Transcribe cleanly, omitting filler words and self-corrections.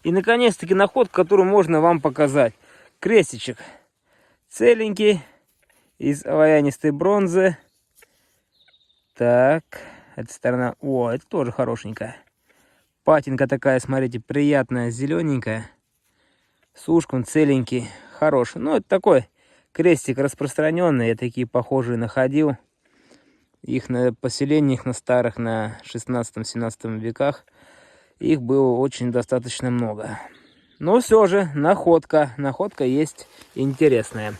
И наконец-таки находка, которую можно вам показать. Крестичек целенький, из аваянистой бронзы. Так, эта сторона, о, это тоже хорошенькая. Патинка такая, смотрите, приятная, зелененькая. С ушком целенький, хороший. Ну, это такой крестик распространенный. Я такие похожие находил. Их на поселениях, на старых, на 16-17 веках. Их было очень достаточно много. Но все же находка есть интересная.